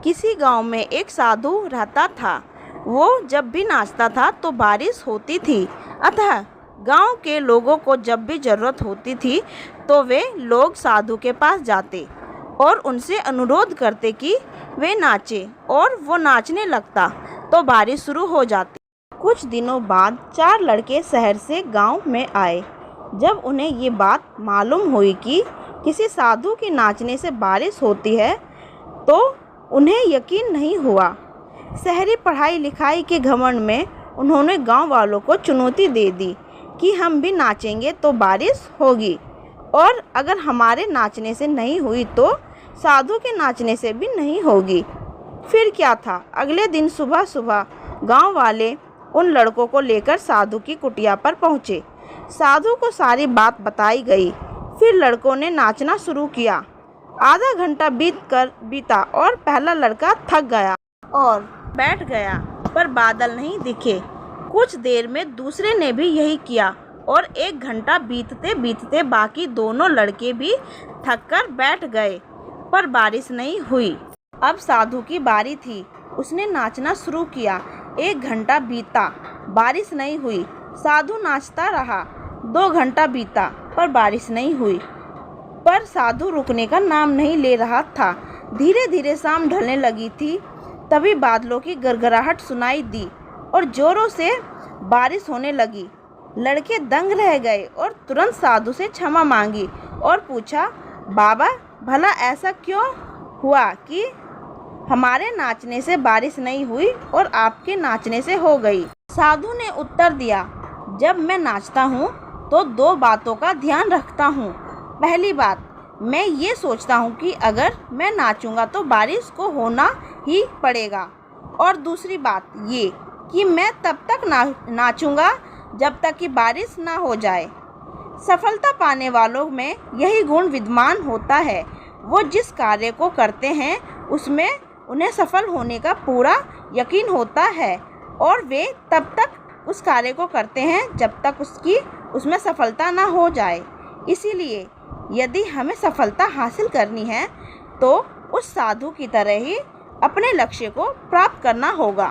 किसी गांव में एक साधु रहता था। वो जब भी नाचता था तो बारिश होती थी। अतः गांव के लोगों को जब भी ज़रूरत होती थी तो वे लोग साधु के पास जाते और उनसे अनुरोध करते कि वे नाचें, और वो नाचने लगता तो बारिश शुरू हो जाती। कुछ दिनों बाद 4 लड़के शहर से गांव में आए। जब उन्हें ये बात मालूम हुई कि किसी साधु के नाचने से बारिश होती है तो उन्हें यकीन नहीं हुआ। शहरी पढ़ाई लिखाई के घमंड में उन्होंने गांव वालों को चुनौती दे दी कि हम भी नाचेंगे तो बारिश होगी, और अगर हमारे नाचने से नहीं हुई तो साधु के नाचने से भी नहीं होगी। फिर क्या था, अगले दिन सुबह सुबह गांव वाले उन लड़कों को लेकर साधु की कुटिया पर पहुँचे। साधु को सारी बात बताई गई। फिर लड़कों ने नाचना शुरू किया। आधा घंटा बीता और पहला लड़का थक गया और बैठ गया, पर बादल नहीं दिखे। कुछ देर में दूसरे ने भी यही किया और 1 घंटा बीतते बीतते बाकी दोनों लड़के भी थककर बैठ गए, पर बारिश नहीं हुई। अब साधु की बारी थी। उसने नाचना शुरू किया। 1 घंटा बीता, बारिश नहीं हुई। साधु नाचता रहा। 2 घंटा बीता, पर बारिश नहीं हुई। पर साधु रुकने का नाम नहीं ले रहा था। धीरे धीरे शाम ढलने लगी थी। तभी बादलों की गड़गड़ाहट सुनाई दी और जोरों से बारिश होने लगी। लड़के दंग रह गए और तुरंत साधु से क्षमा मांगी और पूछा, बाबा, भला ऐसा क्यों हुआ कि हमारे नाचने से बारिश नहीं हुई और आपके नाचने से हो गई? साधु ने उत्तर दिया, जब मैं नाचता हूँ तो 2 बातों का ध्यान रखता हूँ। पहली बात, मैं ये सोचता हूँ कि अगर मैं नाचूंगा तो बारिश को होना ही पड़ेगा, और दूसरी बात ये कि मैं तब तक नाचूंगा जब तक कि बारिश ना हो जाए। सफलता पाने वालों में यही गुण विद्यमान होता है। वो जिस कार्य को करते हैं उसमें उन्हें सफल होने का पूरा यकीन होता है, और वे तब तक उस कार्य को करते हैं जब तक उसमें सफलता ना हो जाए। इसीलिए यदि हमें सफलता हासिल करनी है तो उस साधु की तरह ही अपने लक्ष्य को प्राप्त करना होगा।